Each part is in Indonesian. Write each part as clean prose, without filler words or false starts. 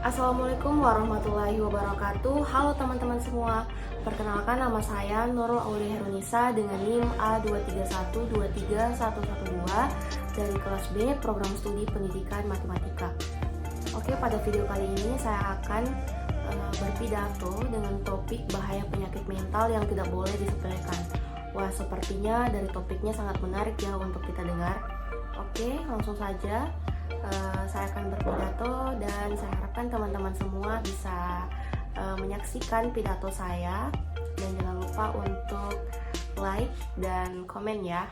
Assalamualaikum warahmatullahi wabarakatuh. Halo teman-teman semua. Perkenalkan, nama saya Nurul Aulia Herunisa dengan NIM A231231112 dari kelas B Program Studi Pendidikan Matematika. Oke, pada video kali ini saya akan berpidato dengan topik bahaya penyakit mental yang tidak boleh disepelekan. Wah, sepertinya dari topiknya sangat menarik ya untuk kita dengar. Oke, langsung saja. Saya akan berpidato dan saya harapkan teman-teman semua bisa menyaksikan pidato saya, dan jangan lupa untuk like dan komen ya.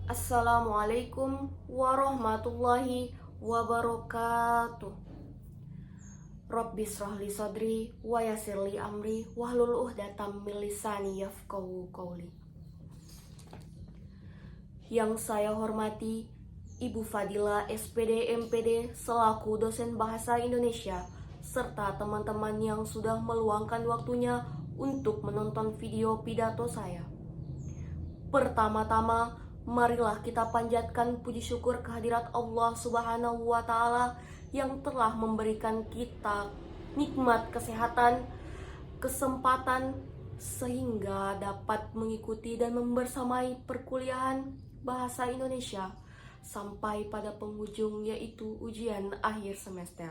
Assalamualaikum warahmatullahi wabarakatuh. Rabbi shrah li sadri wa yassir li amri wahlul 'uqdatam min lisani yafqahu qawli. Yang saya hormati Ibu Fadila SPD MPD selaku dosen Bahasa Indonesia, serta teman-teman yang sudah meluangkan waktunya untuk menonton video pidato saya. Pertama-tama, marilah kita panjatkan puji syukur kehadirat Allah Subhanahu wa Ta'ala yang telah memberikan kita nikmat kesehatan, kesempatan, sehingga dapat mengikuti dan membersamai perkuliahan Bahasa Indonesia sampai pada penghujung, yaitu ujian akhir semester.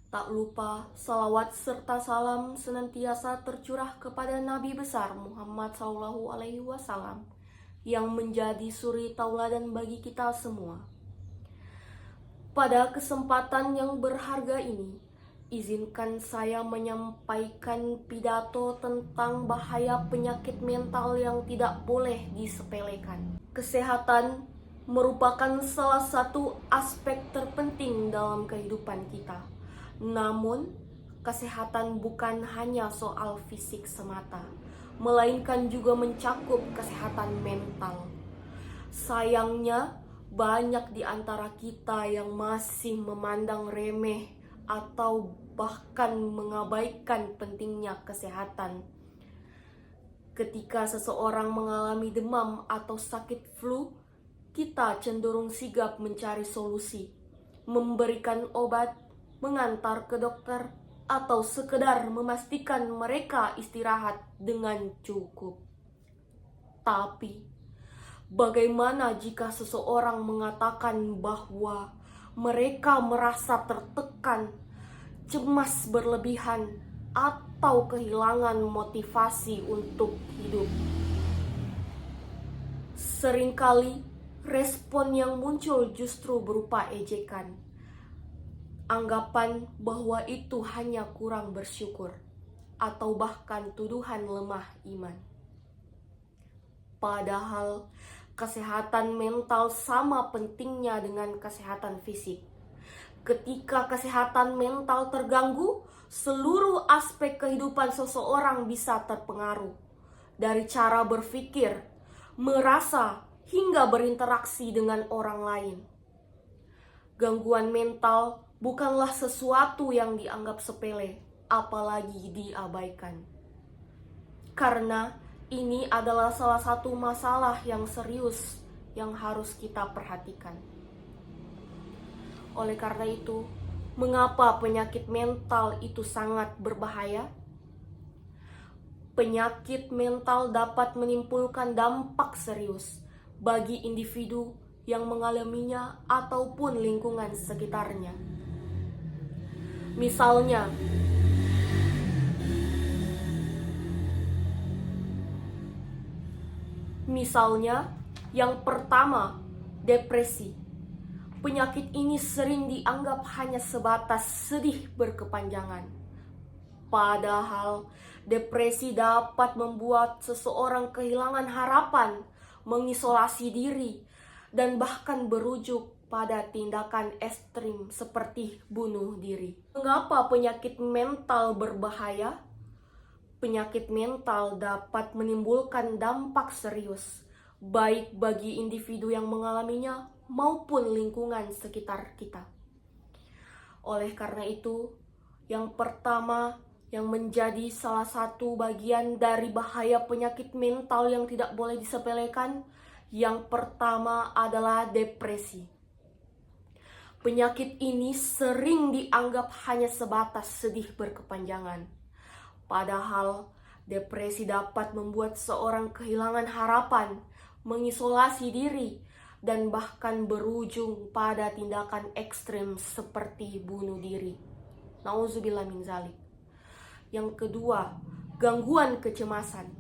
Tak lupa salawat serta salam senantiasa tercurah kepada Nabi besar Muhammad SAW yang menjadi suri tauladan bagi kita semua. Pada kesempatan yang berharga ini, izinkan saya menyampaikan pidato tentang bahaya penyakit mental yang tidak boleh disepelekan. Kesehatan merupakan salah satu aspek terpenting dalam kehidupan kita. Namun, kesehatan bukan hanya soal fisik semata, melainkan juga mencakup kesehatan mental. Sayangnya, banyak di antara kita yang masih memandang remeh atau bahkan mengabaikan pentingnya kesehatan. Ketika seseorang mengalami demam atau sakit flu, kita cenderung sigap mencari solusi, memberikan obat, mengantar ke dokter, atau sekedar memastikan mereka istirahat dengan cukup. Tapi, bagaimana jika seseorang mengatakan bahwa mereka merasa tertekan, cemas berlebihan, atau kehilangan motivasi untuk hidup? Seringkali respon yang muncul justru berupa ejekan, anggapan bahwa itu hanya kurang bersyukur, atau bahkan tuduhan lemah iman. Padahal kesehatan mental sama pentingnya dengan kesehatan fisik. Ketika kesehatan mental terganggu, seluruh aspek kehidupan seseorang bisa terpengaruh. Dari cara berpikir, merasa, hingga berinteraksi dengan orang lain. Gangguan mental bukanlah sesuatu yang dianggap sepele, apalagi diabaikan. Karena ini adalah salah satu masalah yang serius yang harus kita perhatikan. Oleh karena itu, mengapa penyakit mental itu sangat berbahaya? Penyakit mental dapat menimbulkan dampak serius bagi individu yang mengalaminya ataupun lingkungan sekitarnya. Misalnya, yang pertama, depresi. Penyakit ini sering dianggap hanya sebatas sedih berkepanjangan. Padahal, depresi dapat membuat seseorang kehilangan harapan, mengisolasi diri, dan bahkan berujung pada tindakan ekstrim seperti bunuh diri. Mengapa penyakit mental berbahaya? Penyakit mental dapat menimbulkan dampak serius, baik bagi individu yang mengalaminya maupun lingkungan sekitar kita. Oleh karena itu, yang pertama yang menjadi salah satu bagian dari bahaya penyakit mental yang tidak boleh disepelekan, yang pertama adalah depresi. Penyakit ini sering dianggap hanya sebatas sedih berkepanjangan. Padahal depresi dapat membuat seorang kehilangan harapan, mengisolasi diri, dan bahkan berujung pada tindakan ekstrem seperti bunuh diri. Nauzubillah min zalik. Yang kedua, gangguan kecemasan.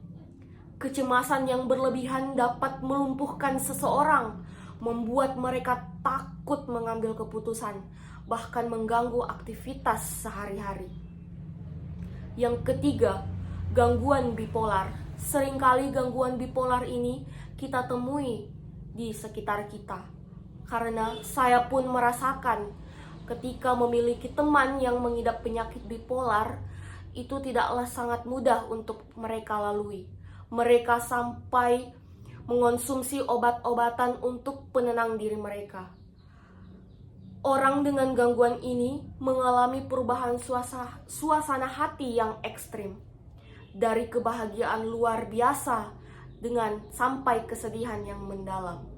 Kecemasan yang berlebihan dapat melumpuhkan seseorang, membuat mereka takut mengambil keputusan, bahkan mengganggu aktivitas sehari-hari. Yang ketiga, gangguan bipolar. Seringkali gangguan bipolar ini kita temui di sekitar kita. Karena saya pun merasakan ketika memiliki teman yang mengidap penyakit bipolar, itu tidaklah sangat mudah untuk mereka lalui. Mereka sampai mengonsumsi obat-obatan untuk penenang diri mereka. Orang dengan gangguan ini mengalami perubahan suasana hati yang ekstrim. Dari kebahagiaan luar biasa dengan sampai kesedihan yang mendalam.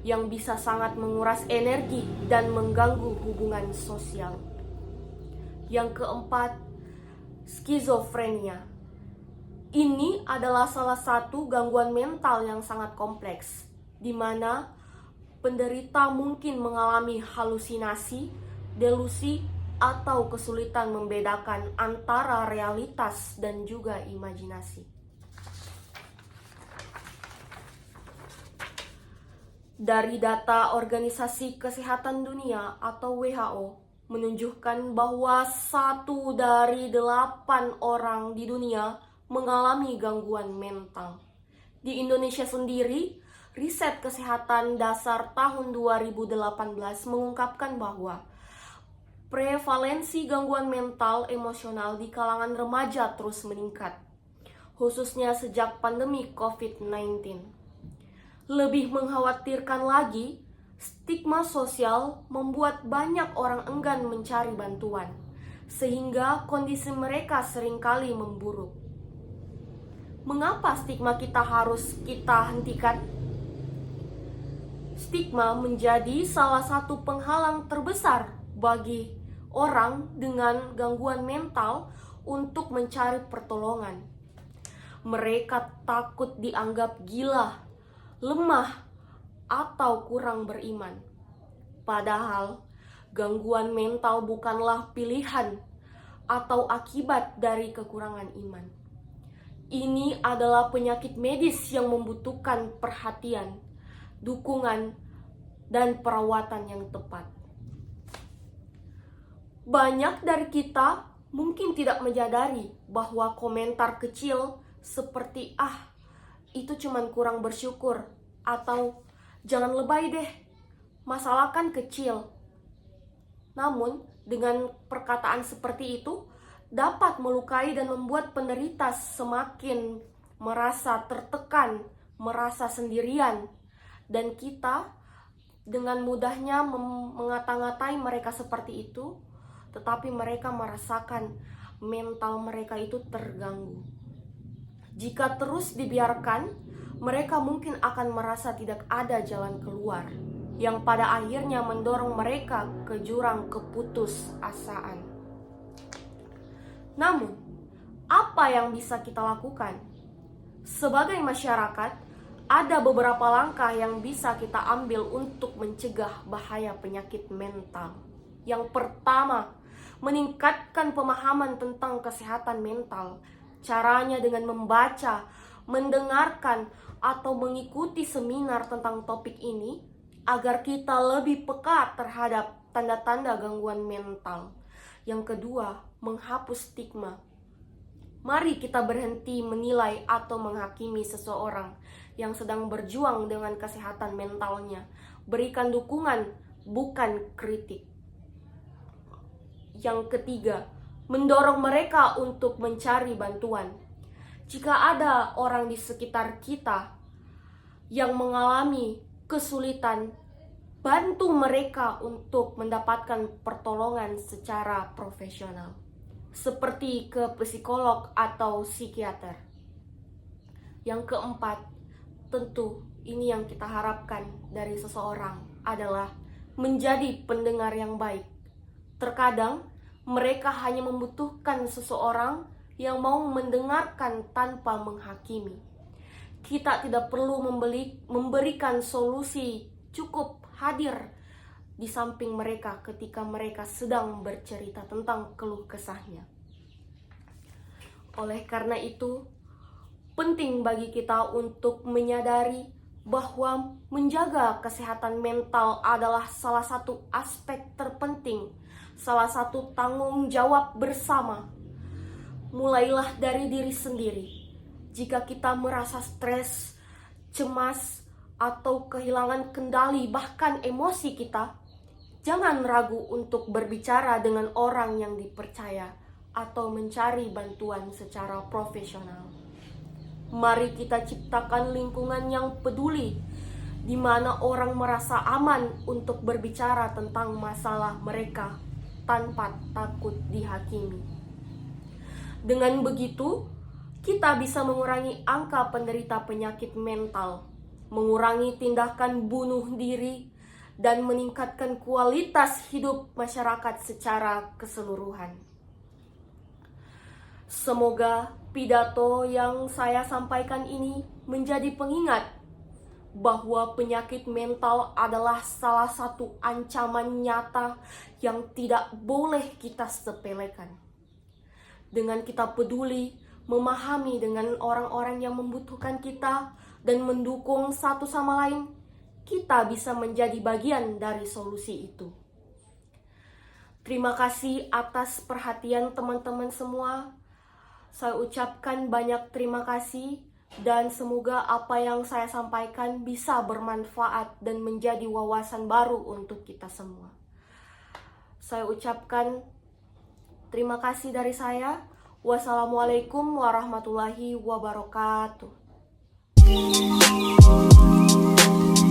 Yang bisa sangat menguras energi dan mengganggu hubungan sosial. Yang keempat, skizofrenia. Ini adalah salah satu gangguan mental yang sangat kompleks, di mana penderita mungkin mengalami halusinasi, delusi, atau kesulitan membedakan antara realitas dan juga imajinasi. Dari data Organisasi Kesehatan Dunia atau WHO menunjukkan bahwa 1 dari 8 orang di dunia mengalami gangguan mental. Di Indonesia sendiri, riset kesehatan dasar tahun 2018 mengungkapkan bahwa prevalensi gangguan mental emosional di kalangan remaja terus meningkat, khususnya sejak pandemi COVID-19. Lebih mengkhawatirkan lagi, stigma sosial membuat banyak orang enggan mencari bantuan, sehingga kondisi mereka seringkali memburuk. Mengapa stigma harus kita hentikan? Stigma menjadi salah satu penghalang terbesar bagi orang dengan gangguan mental untuk mencari pertolongan. Mereka takut dianggap gila, lemah, atau kurang beriman. Padahal, gangguan mental bukanlah pilihan atau akibat dari kekurangan iman. Ini adalah penyakit medis yang membutuhkan perhatian, dukungan, dan perawatan yang tepat. Banyak dari kita mungkin tidak menyadari bahwa komentar kecil seperti itu cuman kurang bersyukur, atau jangan lebay deh, masalah kan kecil. Namun, dengan perkataan seperti itu dapat melukai dan membuat penderita semakin merasa tertekan, merasa sendirian, dan kita dengan mudahnya mengata-ngatai mereka seperti itu, tetapi mereka merasakan mental mereka itu terganggu. Jika terus dibiarkan, mereka mungkin akan merasa tidak ada jalan keluar, yang pada akhirnya mendorong mereka ke jurang keputusasaan. Namun, apa yang bisa kita lakukan? Sebagai masyarakat, ada beberapa langkah yang bisa kita ambil untuk mencegah bahaya penyakit mental. Yang pertama, meningkatkan pemahaman tentang kesehatan mental. Caranya dengan membaca, mendengarkan, atau mengikuti seminar tentang topik ini agar kita lebih peka terhadap tanda-tanda gangguan mental. Yang kedua, menghapus stigma. Mari kita berhenti menilai atau menghakimi seseorang yang sedang berjuang dengan kesehatan mentalnya. Berikan dukungan, bukan kritik. Yang ketiga, mendorong mereka untuk mencari bantuan. Jika ada orang di sekitar kita yang mengalami kesulitan, bantu mereka untuk mendapatkan pertolongan secara profesional, seperti ke psikolog atau psikiater. Yang keempat, tentu ini yang kita harapkan dari seseorang adalah menjadi pendengar yang baik. Terkadang mereka hanya membutuhkan seseorang yang mau mendengarkan tanpa menghakimi. Kita tidak perlu memberikan solusi, cukup hadir di samping mereka ketika mereka sedang bercerita tentang keluh kesahnya. Oleh karena itu, penting bagi kita untuk menyadari bahwa menjaga kesehatan mental adalah salah satu aspek terpenting, salah satu tanggung jawab bersama. Mulailah dari diri sendiri. Jika kita merasa stres, cemas, atau kehilangan kendali bahkan emosi kita, jangan ragu untuk berbicara dengan orang yang dipercaya atau mencari bantuan secara profesional. Mari kita ciptakan lingkungan yang peduli, di mana orang merasa aman untuk berbicara tentang masalah mereka tanpa takut dihakimi. Dengan begitu, kita bisa mengurangi angka penderita penyakit mental, mengurangi tindakan bunuh diri, dan meningkatkan kualitas hidup masyarakat secara keseluruhan. Semoga pidato yang saya sampaikan ini menjadi pengingat bahwa penyakit mental adalah salah satu ancaman nyata yang tidak boleh kita sepelekan. Dengan kita peduli, memahami dengan orang-orang yang membutuhkan kita, dan mendukung satu sama lain, kita bisa menjadi bagian dari solusi itu. Terima kasih atas perhatian teman-teman semua. Saya ucapkan banyak terima kasih dan semoga apa yang saya sampaikan bisa bermanfaat dan menjadi wawasan baru untuk kita semua. Saya ucapkan terima kasih dari saya. Wassalamualaikum warahmatullahi wabarakatuh.